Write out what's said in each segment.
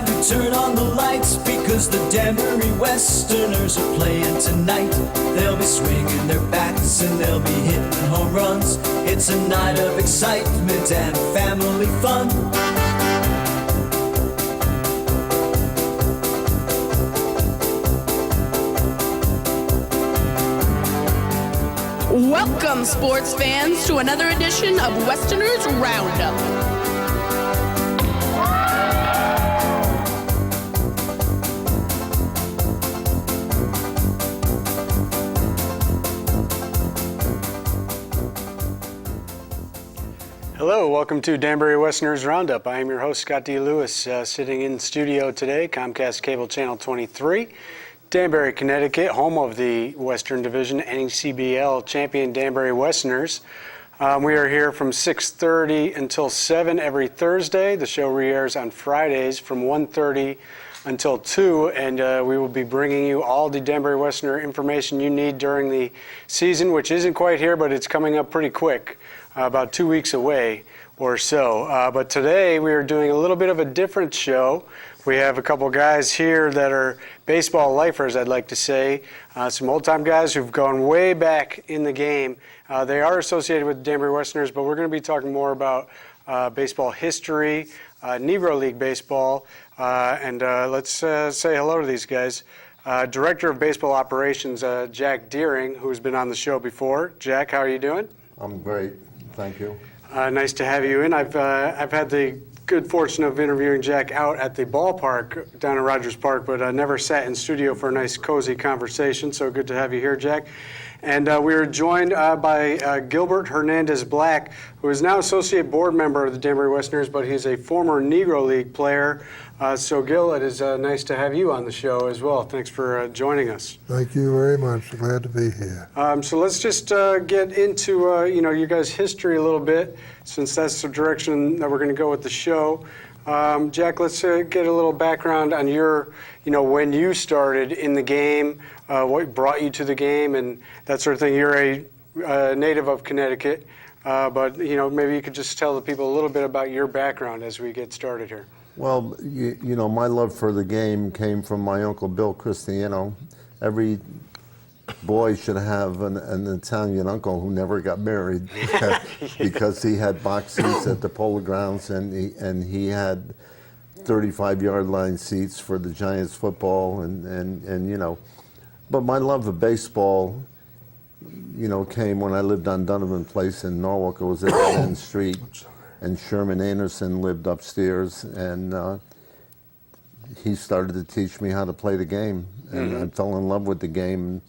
time to turn on the lights, because the Danbury Westerners are playing tonight. They'll be swinging their bats and they'll be hitting home runs. It's a night of excitement and family fun. Welcome, sports fans, to another edition of Westerners Roundup. Hello, welcome to Danbury Westerners Roundup. I am your host, Scott D. Lewis, sitting in studio today, Comcast Cable Channel 23. Danbury, Connecticut, home of the Western Division NECBL champion Danbury Westerners. We are here from 6:30 until 7 every Thursday. The show re-airs on Fridays from 1:30 until 2, and we will be bringing you all the Danbury Westerner information you need during the season, which isn't quite here, but it's coming up pretty quick, about 2 weeks away or so. But today we are doing a little bit of a different show. We have a couple guys here that are baseball lifers, I'd like to say. Some old-time guys who've gone way back in the game. They are associated with the Danbury Westerners, but we're going to be talking more about baseball history, Negro League baseball, and let's say hello to these guys. Director of Baseball Operations, Jack Deering, who's been on the show before. Jack, how are you doing? I'm great, thank you. Nice to have you in. I've had the good fortune of interviewing Jack out at the ballpark down at Rogers Park, but I never sat in studio for a nice cozy conversation, so good to have you here, Jack. And we are joined by Gilbert Hernandez Black, who is now associate board member of the Danbury Westerners, but he's a former Negro League player. So Gil, it is nice to have you on the show as well. Thanks for joining us. Thank you very much. Glad to be here. So let's just get into you guys' history a little bit, since that's the direction that we're going to go with the show. Jack, let's get a little background on your, when you started in the game, what brought you to the game, and that sort of thing. You're a native of Connecticut, but maybe you could just tell the people a little bit about your background as we get started here. Well, my love for the game came from my Uncle Bill Cristiano. Every boy should have an Italian uncle who never got married because he had box seats at the Polo Grounds, and he had 35-yard line seats for the Giants football, and but my love of baseball came when I lived on Donovan Place in Norwalk. It was at End Street, and Sherman Anderson lived upstairs, and he started to teach me how to play the game, and I fell in love with the game.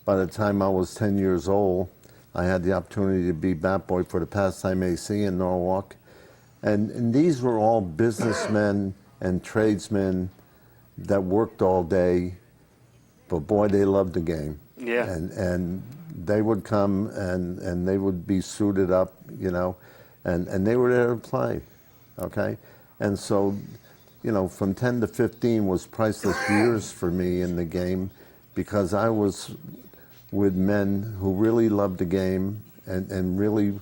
By the time I was 10 years old, I had the opportunity to be bat boy for the Pastime AC in Norwalk. And these were all businessmen and tradesmen that worked all day, but boy, they loved the game. Yeah. And they would come and they would be suited up, and they were there to play, okay? And so, from 10 to 15 was priceless years for me in the game, because I was with men who really loved the game and really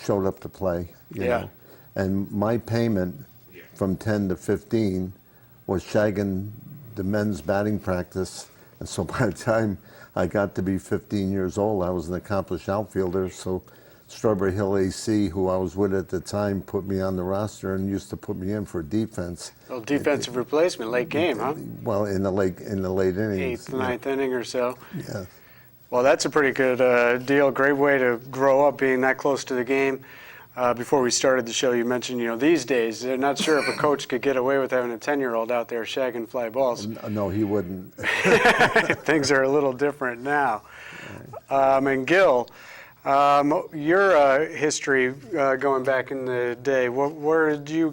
showed up to play, you know. And my payment from 10 to 15 was shagging the men's batting practice. And so by the time I got to be 15 years old, I was an accomplished outfielder. So Strawberry Hill AC, who I was with at the time, put me on the roster and used to put me in for defense. Well, defensive replacement, late game, huh? Well, in the late innings. 8th, 9th inning or so. Yeah. Well, that's a pretty good deal. Great way to grow up, being that close to the game. Before we started the show, you mentioned, these days, they're not sure if a coach could get away with having a 10-year-old out there shagging fly balls. No, he wouldn't. Things are a little different now. And Gil, your history going back in the day, where did you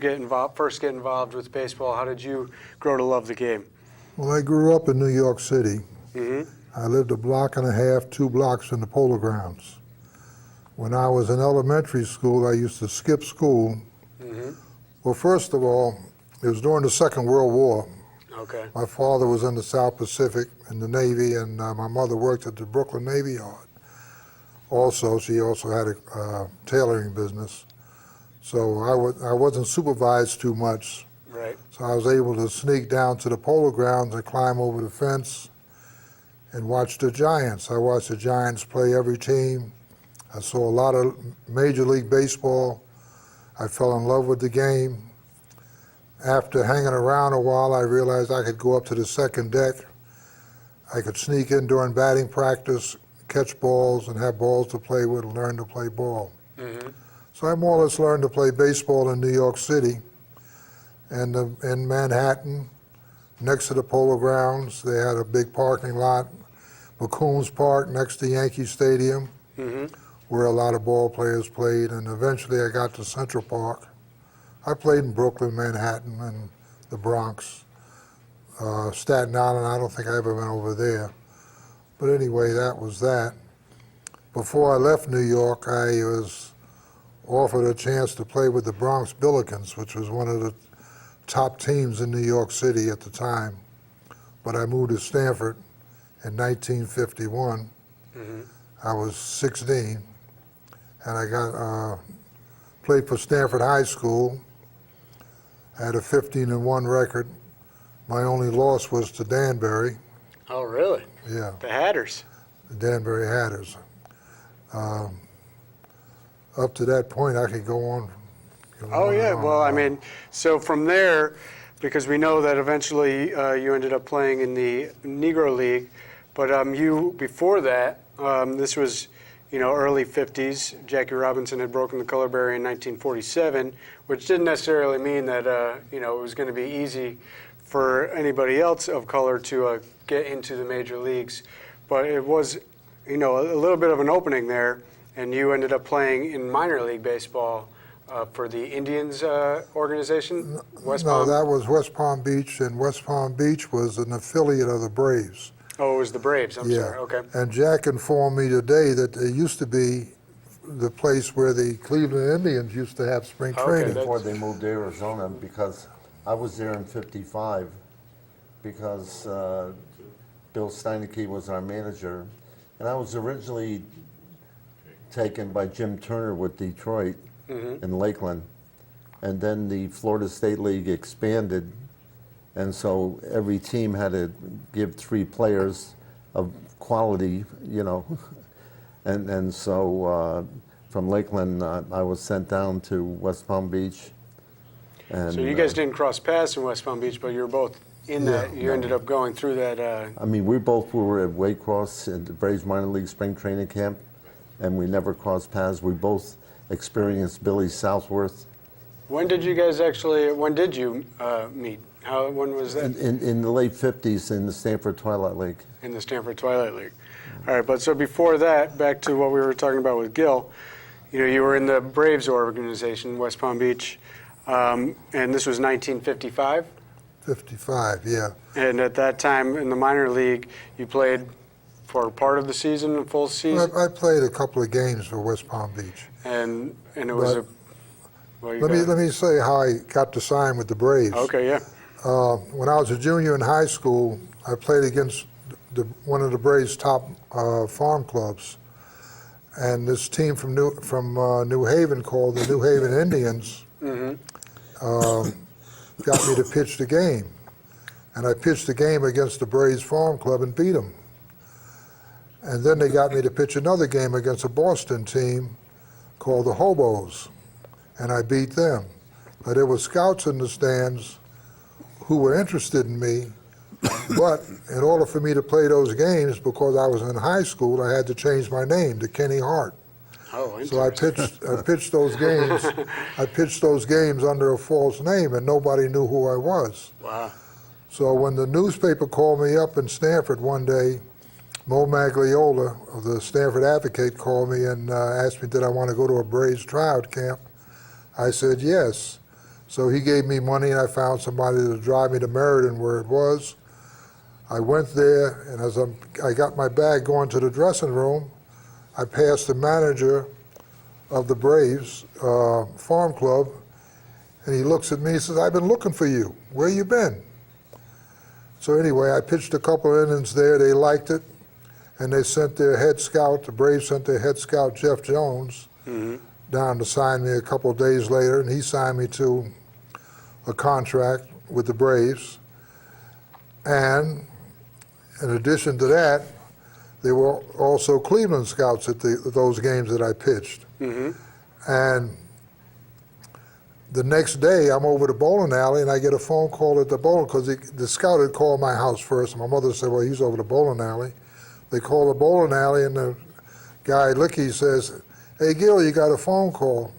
first get involved with baseball? How did you grow to love the game? Well, I grew up in New York City. Mm-hmm. I lived a block and a half, 2 blocks from the Polo Grounds. When I was in elementary school, I used to skip school. Mm-hmm. Well, first of all, it was during the Second World War. Okay. My father was in the South Pacific in the Navy, and my mother worked at the Brooklyn Navy Yard. Also, she also had a tailoring business. So I wasn't supervised too much. Right. So I was able to sneak down to the Polo Grounds and climb over the fence and watch the Giants. I watched the Giants play every team. I saw a lot of Major League Baseball. I fell in love with the game. After hanging around a while, I realized I could go up to the second deck. I could sneak in during batting practice, catch balls, and have balls to play with and learn to play ball. So I more or less learned to play baseball in New York City. And in Manhattan, next to the Polo Grounds, they had a big parking lot, McCombs Park next to Yankee Stadium, where a lot of ball players played. And eventually I got to Central Park. I played in Brooklyn, Manhattan, and the Bronx. Staten Island, I don't think I ever went over there. But anyway, that was that. Before I left New York, I was offered a chance to play with the Bronx Billikens, which was one of the top teams in New York City at the time. But I moved to Stanford in 1951. I was 16, and I got played for Stanford High School. I had a 15-1 record. My only loss was to Danbury. Oh, really? Yeah, The Hatters. the Danbury Hatters. Up to that point, I could go on. Oh, yeah. Well, I mean, so from there, because we know that eventually you ended up playing in the Negro League, but you, before that, this was, early 50s. Jackie Robinson had broken the color barrier in 1947, which didn't necessarily mean that, it was going to be easy for anybody else of color to get into the major leagues. But it was, a little bit of an opening there, and you ended up playing in minor league baseball for the Indians organization, West No, Palm? that was West Palm Beach, and West Palm Beach was an affiliate of the Braves. Oh, it was the Braves. I'm Yeah. sorry. Okay. And Jack informed me today that it used to be the place where the Cleveland Indians used to have spring Okay, training. Before they moved to Arizona, because I was there in '55, because Bill Steineke was our manager, and I was originally taken by Jim Turner with Detroit in Lakeland, and then the Florida State League expanded, and so every team had to give 3 players of quality, and so from Lakeland I was sent down to West Palm Beach. And, So you guys didn't cross paths in West Palm Beach, but you were both in that. You ended up going through that. I mean, we both were at Waycross at the Braves minor league spring training camp, and we never crossed paths. We both experienced Billy Southworth. When did you meet? When was that? In the late 50s in the Stanford Twilight League. In the Stanford Twilight League. All right, but so before that, back to what we were talking about with Gil, you were in the Braves organization, West Palm Beach, and this was 1955. 55, yeah. And at that time in the minor league, you played for part of the season, a full season, I played a couple of games for West Palm Beach. and it was But well, you Let got- me say how I got to sign with the Braves. Okay, yeah. When I was a junior in high school, I played against one of the Braves' top farm clubs, and this team from New Haven called the New Haven Indians got me to pitch the game, and I pitched the game against the Braves farm club and beat them. And then they got me to pitch another game against a Boston team called the Hobos, and I beat them. But there were scouts in the stands who were interested in me, but in order for me to play those games, because I was in high school, I had to change my name to Kenny Hart. Oh, So I pitched those games. I pitched those games under a false name, and nobody knew who I was. Wow. So when the newspaper called me up in Stanford one day, Mo Magliola of the Stanford Advocate called me and asked me did I want to go to a Braves tryout camp. I said yes. So he gave me money, and I found somebody to drive me to Meriden where it was. I went there, and as I got my bag going to the dressing room, I passed the manager of the Braves farm club, and he looks at me and says, "I've been looking for you. Where you been?" So anyway, I pitched a couple of innings there. They liked it, and they sent their head scout, the Braves sent their head scout, Jeff Jones, down to sign me a couple of days later, and he signed me to a contract with the Braves. And in addition to that, there were also Cleveland scouts at those games that I pitched. And the next day, I'm over the bowling alley, and I get a phone call at the bowling, because the scout had called my house first. And my mother said, well, he's over the bowling alley. They call the bowling alley, and the guy, Licky, says, hey, Gil, you got a phone call.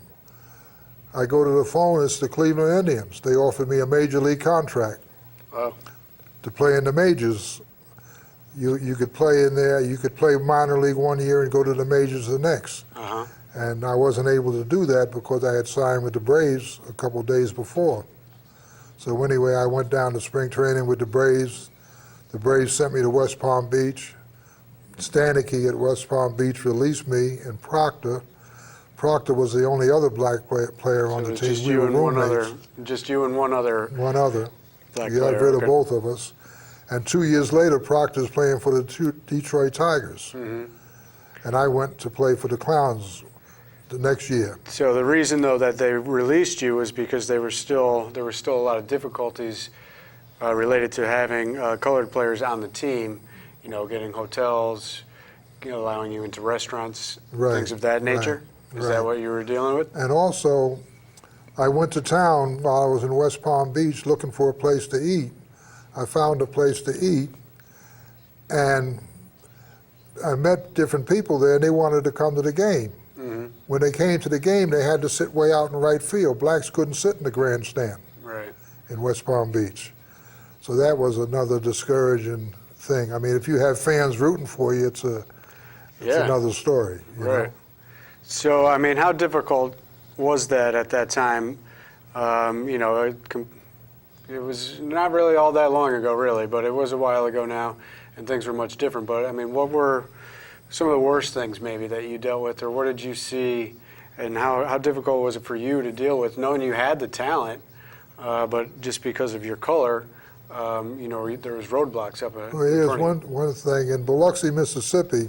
I go to the phone, it's the Cleveland Indians. They offered me a major league contract to play in the majors. You could play in there, you could play minor league one year and go to the majors the next. And I wasn't able to do that because I had signed with the Braves a couple of days before. So anyway, I went down to spring training with the Braves. The Braves sent me to West Palm Beach. Stanicky at West Palm Beach released me, and Proctor was the only other black player on the team. We were roommates. Just you and one other. One other. Black You got player, rid okay. of both of us. And 2 years later, Proctor's playing for the Detroit Tigers. And I went to play for the Clowns the next year. So the reason, though, that they released you was because there were still a lot of difficulties related to having colored players on the team. You know, getting hotels, allowing you into restaurants, things of that nature. Is that what you were dealing with? And also, I went to town while I was in West Palm Beach looking for a place to eat. I found a place to eat, and I met different people there, and they wanted to come to the game. When they came to the game, they had to sit way out in right field. Blacks couldn't sit in the grandstand in West Palm Beach. So that was another discouraging thing. I mean, if you have fans rooting for you, it's another story. You know? So, I mean, how difficult was that at that time? It was not really all that long ago, really, but it was a while ago now, and things were much different. But, I mean, what were some of the worst things maybe that you dealt with, or what did you see, and how difficult was it for you to deal with, knowing you had the talent, but just because of your color, there was roadblocks up in Well, here's front of you? one thing. In Biloxi, Mississippi,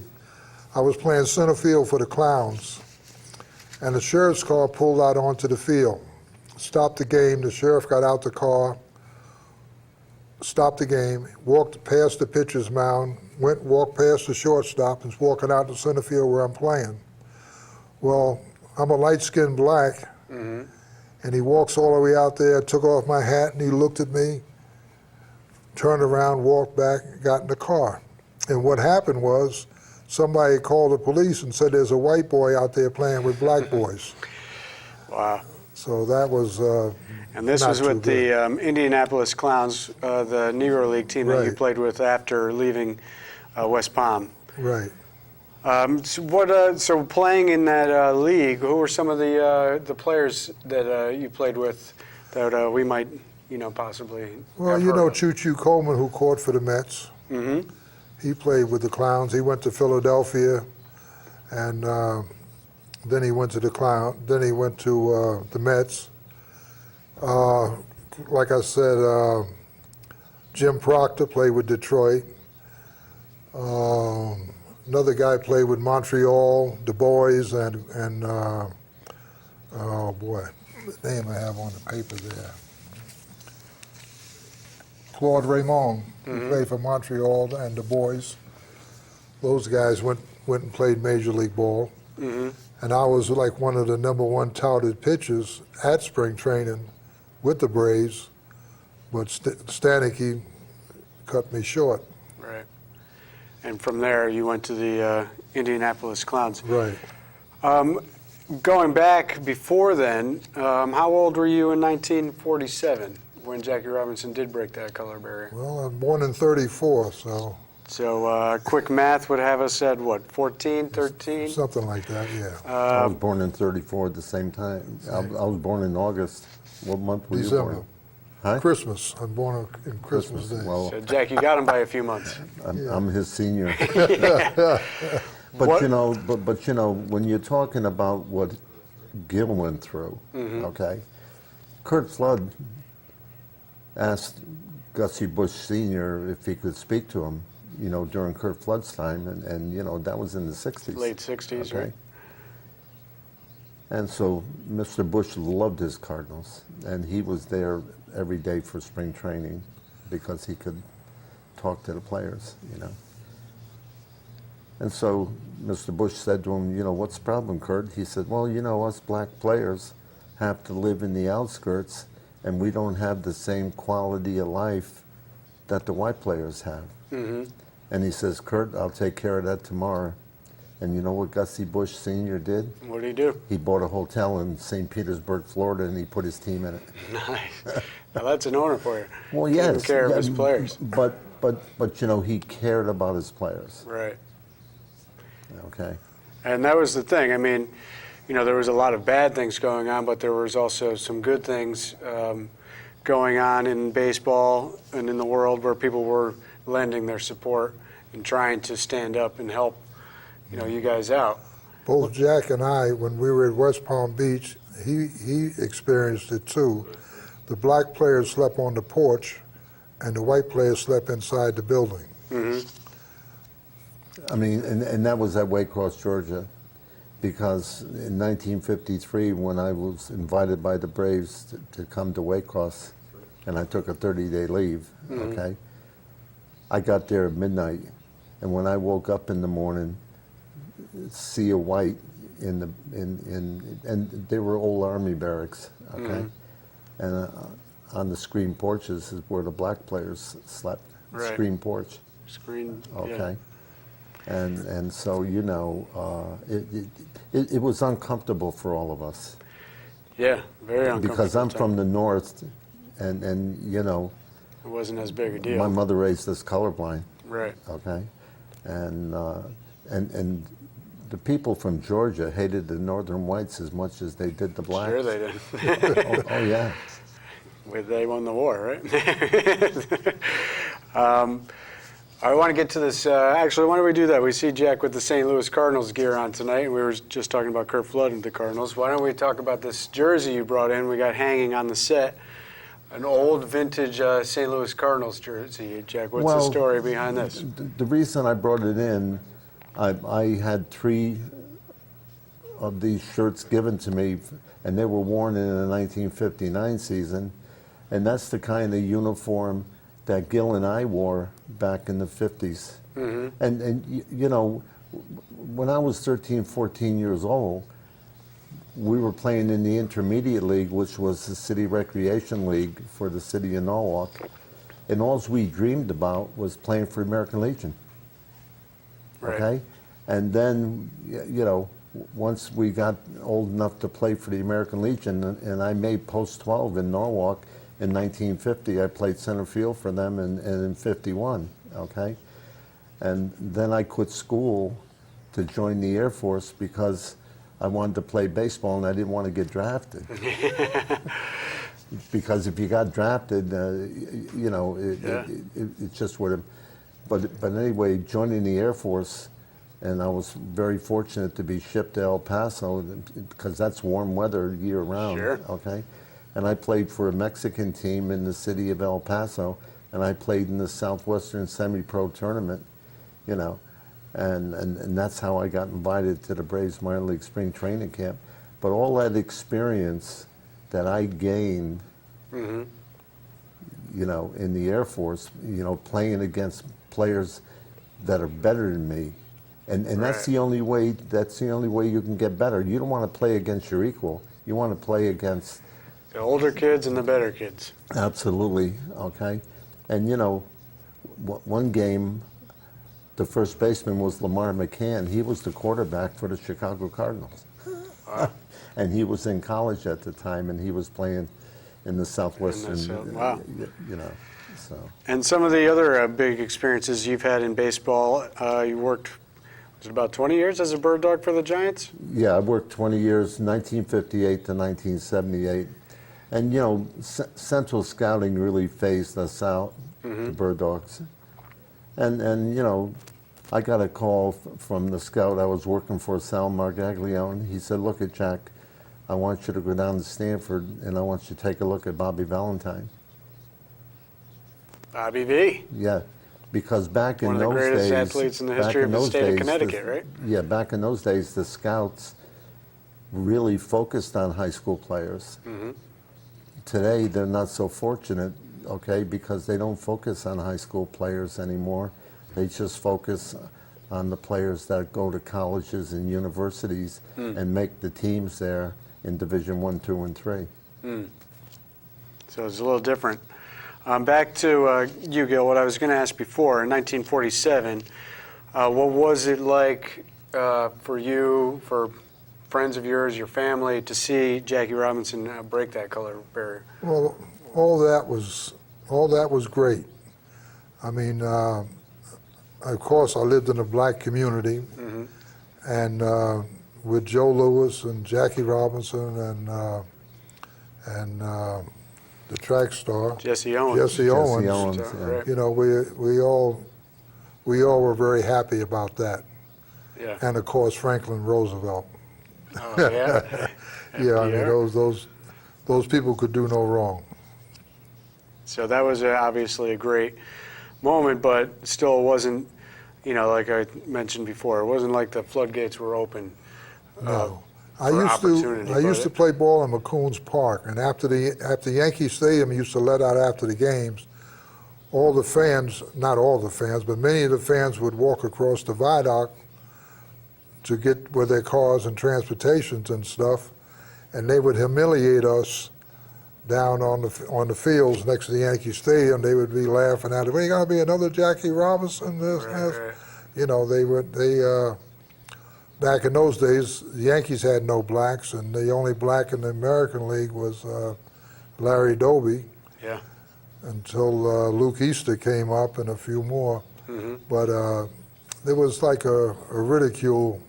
I was playing center field for the Clowns, and the sheriff's car pulled out onto the field, stopped the game. The sheriff got out the car, stopped the game, walked past the pitcher's mound, walked past the shortstop, and was walking out to center field where I'm playing. Well, I'm a light-skinned black, and he walks all the way out there, took off my hat, and he looked at me, turned around, walked back, got in the car. And what happened was somebody called the police and said there's a white boy out there playing with black boys. Wow. So that was And this was with the Indianapolis Clowns, the Negro League team that you played with after leaving West Palm. Right. So playing in that league, who were some of the players that you played with that we might, possibly? Well, have heard of? Choo Choo Coleman, who caught for the Mets. He played with the Clowns. He went to Philadelphia, and then he went to Then he went to the Mets. Like I said, Jim Proctor played with Detroit. Another guy played with Montreal, Du Bois, and oh boy, the name I have on the paper there. Claude Raymond, he played for Montreal and Du Bois. Those guys went and played Major League Ball. And I was like one of the #1 touted pitchers at spring training with the Braves, but Stanicky cut me short. Right. And from there, you went to the Indianapolis Clowns. Right. Going back before then, how old were you in 1947 when Jackie Robinson did break that color barrier? Well, I'm born in '34, so. So quick math would have us at what, 14, 13? Something like that, yeah. I was born in '34 at the same time. I was born in August. What month were you born? Huh? Christmas. I'm born in Christmas Day. Well, So Jack, you got him by a few months. I'm his senior. But when you're talking about what Gil went through, okay, Curt Flood asked Gussie Bush Sr. if he could speak to him, during Curt Flood's time, and that was in the 60s. Late 60s, right? And so Mr. Bush loved his Cardinals, and he was there every day for spring training because he could talk to the players, you know. And so Mr. Bush said to him, you know, what's the problem, Kurt? He said, well, you know, us black players have to live in the outskirts, and we don't have the same quality of life that the white players have. Mm-hmm. And he says, Kurt, I'll take care of that tomorrow. And you know what Gussie Bush Sr. did? What did he do? He bought a hotel in St. Petersburg, Florida, and he put his team in it. Nice. Now that's an owner for you. Well, yes. Taking care of his players. But you know, he cared about his players. Right. Okay. And that was the thing. I mean, you know, there was a lot of bad things going on, but there was also some good things going on in baseball and in the world where people were lending their support and trying to stand up and help, you know, you guys out. Both Jack and I, when we were at West Palm Beach, he experienced it too. The black players slept on the porch, and the white players slept inside the building. Mm-hmm. I mean, and that was at Waycross, Georgia, because in 1953, when I was invited by the Braves to come to Waycross, and I took a 30-day leave, okay, I got there at midnight, and when I woke up in the morning, sea of white and they were old army barracks, okay, and on the screen porches is where the black players slept, Right. screen porch, Screen. okay. Yeah. And so, you know, it was uncomfortable for all of us. Yeah, very uncomfortable. Because I'm time. from the north, and you know, It wasn't as big a deal. my mother raised us colorblind, Right. okay? And the people from Georgia hated the northern whites as much as they did the blacks. Sure they did. Oh, yeah. They won the war, right? I want to get to this. Actually, why don't we do that? We see Jack with the St. Louis Cardinals gear on tonight, and we were just talking about Kurt Flood and the Cardinals. Why don't we talk about this jersey you brought in? We got hanging on the set, an old vintage St. Louis Cardinals jersey. Jack, what's the story behind this? The reason I brought it in, I had 3 of these shirts given to me, and they were worn in the 1959 season, and that's the kind of uniform that Gil and I wore back in the 50s. Mm-hmm. And you know, when I was 13, 14 years old, we were playing in the Intermediate League, which was the City Recreation League for the city of Norwalk, and all we dreamed about was playing for American Legion. Right. Okay? And then, you know, once we got old enough to play for the American Legion, and I made post 12 in Norwalk in 1950, I played center field for them in 51, okay? And then I quit school to join the Air Force because I wanted to play baseball and I didn't want to get drafted. Because if you got drafted, you know, it just would have. But anyway, joining the Air Force, and I was very fortunate to be shipped to El Paso because that's warm weather year round. Sure. Okay, and I played for a Mexican team in the city of El Paso, and I played in the Southwestern Semi-Pro tournament, you know, and that's how I got invited to the Braves minor league spring training camp. But all that experience that I gained, you know, in the Air Force, you know, playing against players that are better than me, and that's the only way. That's the only way you can get better. You don't want to play against your equal. You want to play against The older kids and the better kids. absolutely, okay. And you know, one game, the first baseman was Lamar McCann. He was the quarterback for the Chicago Cardinals. Wow. And he was in college at the time, and he was playing in the Southwestern, wow. you know, so. And some of the other big experiences you've had in baseball, you worked, was it about 20 years as a bird dog for the Giants? Yeah, I worked 20 years, 1958 to 1978. And, you know, Central Scouting really phased us out, the Bird Dogs. And you know, I got a call from the scout I was working for, Sal Margaglione. He said, look at Jack, I want you to go down to Stanford and I want you to take a look at Bobby Valentine. Bobby V. Yeah, because back in One of those the greatest days, athletes in the back history of the those state of days, Connecticut, right? Yeah, back in those days, the scouts really focused on high school players. today they're not so fortunate, okay, because they don't focus on high school players anymore. They just focus on the players that go to colleges and universities and make the teams there in Division I, II, and III. So it's a little different. Back to you, Gil, what I was going to ask before. In 1947, what was it like for you, for friends of yours, your family, to see Jackie Robinson break that color barrier? Well, all that was great. I mean, of course, I lived in a black community, and with Joe Louis and Jackie Robinson and the track star Jesse Owens. Jesse Owens. Yeah. Right. You know, we all were very happy about that. Yeah. And of course, Franklin Roosevelt. Oh, yeah. Yeah, I mean, FDR. those people could do no wrong. So that was obviously a great moment, but still it wasn't, you know, like I mentioned before, it wasn't like the floodgates were open. No. I used to play ball in McCoon's Park, and after Yankee Stadium used to let out after the games, all the fans, not all the fans, but many of the fans would walk across the viaduct to get with their cars and transportations and stuff, and they would humiliate us down on the fields next to the Yankee Stadium. They would be laughing at it. Well, you gonna be another Jackie Robinson? This. Right. You know, back in those days, the Yankees had no blacks, and the only black in the American League was Larry Doby. Yeah. Until Luke Easter came up and a few more. But there was like a ridicule.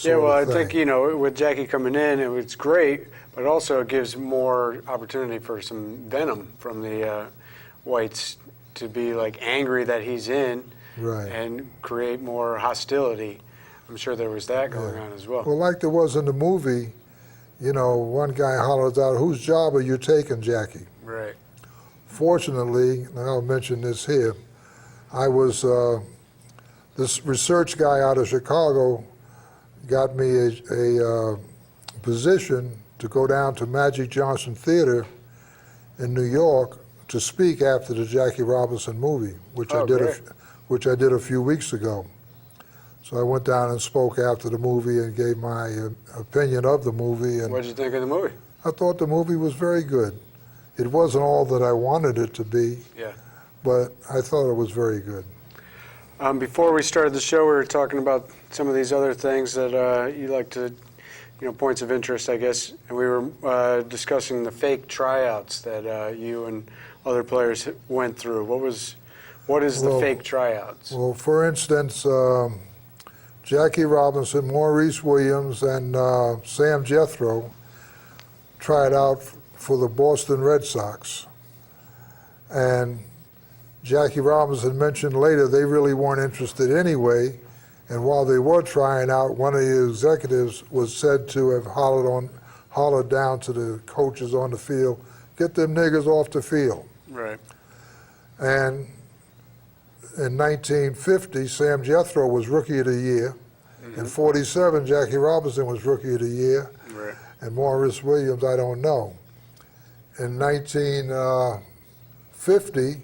Yeah, well, I thing. think, you know, with Jackie coming in, it was great, but also it gives more opportunity for some venom from the whites to be like angry that he's in Right. and create more hostility. I'm sure there was that going on as well. Well, like there was in the movie, you know, one guy hollers out, "Whose job are you taking, Jackie?" Right. Fortunately, and I'll mention this here, I was, this research guy out of Chicago got me a position to go down to Magic Johnson Theater in New York to speak after the Jackie Robinson movie, which I did a few weeks ago. So I went down and spoke after the movie and gave my opinion of the movie. And What did you think of the movie? I thought the movie was very good. It wasn't all that I wanted it to be, Yeah. but I thought it was very good. Before we started the show, we were talking about some of these other things that you like to, you know, points of interest, I guess. And we were discussing the fake tryouts that you and other players went through. What is the fake tryouts? Well, for instance, Jackie Robinson, Maurice Williams, and Sam Jethro tried out for the Boston Red Sox. And Jackie Robinson mentioned later they really weren't interested anyway. And while they were trying out, one of the executives was said to have hollered down to the coaches on the field, "Get them niggers off the field." Right. And in 1950, Sam Jethro was Rookie of the Year. In 47, Jackie Robinson was Rookie of the Year. Right. And Maurice Williams, I don't know. In 1950,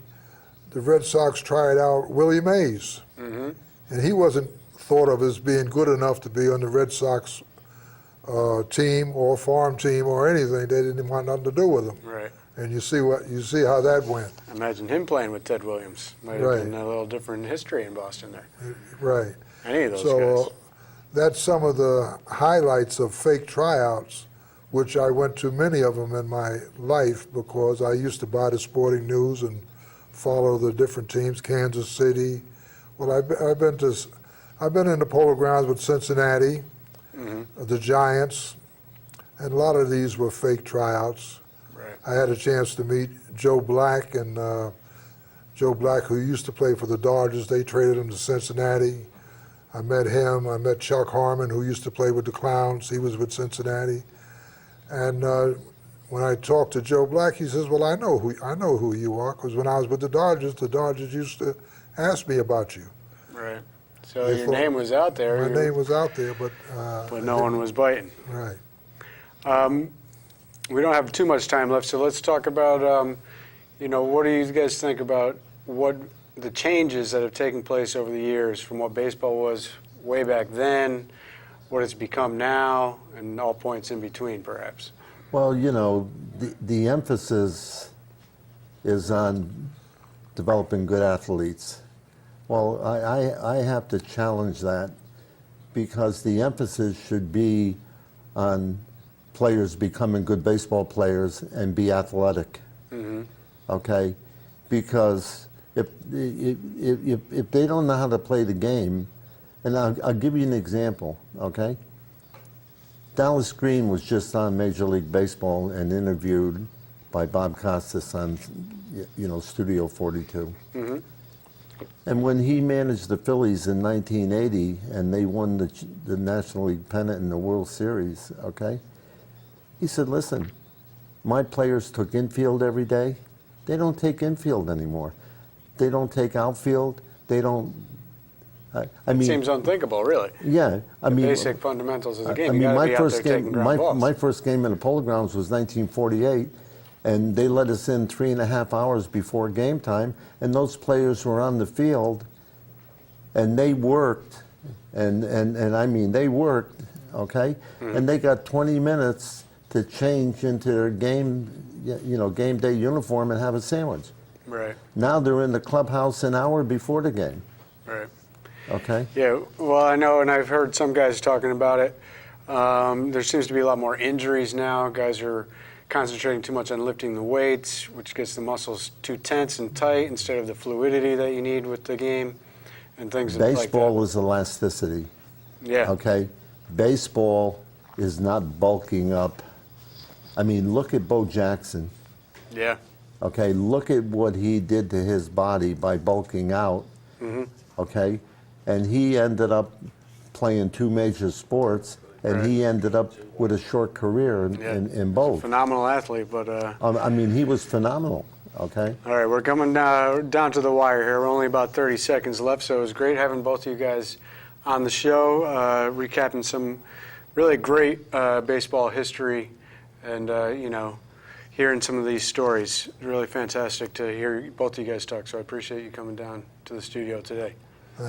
the Red Sox tried out Willie Mays. And he wasn't thought of as being good enough to be on the Red Sox team or farm team or anything. They didn't want nothing to do with him. Right. And you see how that went. Imagine him playing with Ted Williams. Might have Right. been a little different history in Boston there. Right. Any of those So guys. that's some of the highlights of fake tryouts, which I went to many of them in my life because I used to buy the Sporting News and follow the different teams, Kansas City. Well, I've been in the Polo Grounds with Cincinnati, the Giants, and a lot of these were fake tryouts. Right. I had a chance to meet Joe Black, and Joe Black, who used to play for the Dodgers, they traded him to Cincinnati. I met him. I met Chuck Harmon, who used to play with the Clowns. He was with Cincinnati. And when I talked to Joe Black, he says, "Well, I know who you are, because when I was with the Dodgers used to ask me about you." Right. So They your thought- name was out there. My name was out there, but no one was biting. right. We don't have too much time left, so let's talk about, what do you guys think about what the changes that have taken place over the years from what baseball was way back then, what it's become now, and all points in between, perhaps? Well, the emphasis is on developing good athletes. Well, I have to challenge that because the emphasis should be on players becoming good baseball players and be athletic. Mm-hmm. Okay? Because if they don't know how to play the game, and I'll give you an example, okay? Dallas Green was just on Major League Baseball and interviewed by Bob Costas on, Studio 42. Mm-hmm. And when he managed the Phillies in 1980 and they won the National League pennant in the World Series, okay? He said, listen, my players took infield every day. They don't take infield anymore. They don't take outfield. They don't. I mean, seems unthinkable, really. Yeah, Basic fundamentals of the game. I You mean, gotta be out there taking ground balls. my first game in the Polo Grounds was 1948, and they let us in 3.5 hours before game time, and those players were on the field, and they worked, and I mean they worked, okay, and they got 20 minutes to change into their game day uniform and have a sandwich. Right. Now they're in the clubhouse an hour before the game. Right. Okay. Yeah, well, I know, and I've heard some guys talking about it. There seems to be a lot more injuries now. Guys are concentrating too much on lifting the weights, which gets the muscles too tense and tight instead of the fluidity that you need with the game and things like that. Baseball is elasticity. Yeah. Okay. Baseball is not bulking up. I mean, look at Bo Jackson. Yeah. Okay, look at what he did to his body by bulking out. Mm-hmm. Okay, and he ended up playing 2 major sports, and right. he ended up with a short career in both. Phenomenal athlete, but I mean, he was phenomenal. Okay. All right, we're coming down to the wire here. We're only about 30 seconds left, so it was great having both of you guys on the show, recapping some really great baseball history, and hearing some of these stories. Really fantastic to hear both of you guys talk. So I appreciate you coming down to the studio today.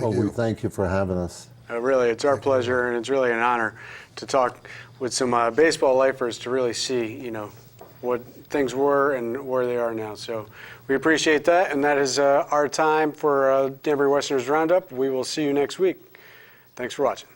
We thank you for having us. Really, it's our pleasure, and it's really an honor to talk with some baseball lifers to really see, what things were and where they are now. So we appreciate that, and that is our time for Danbury Westerners Roundup. We will see you next week. Thanks for watching.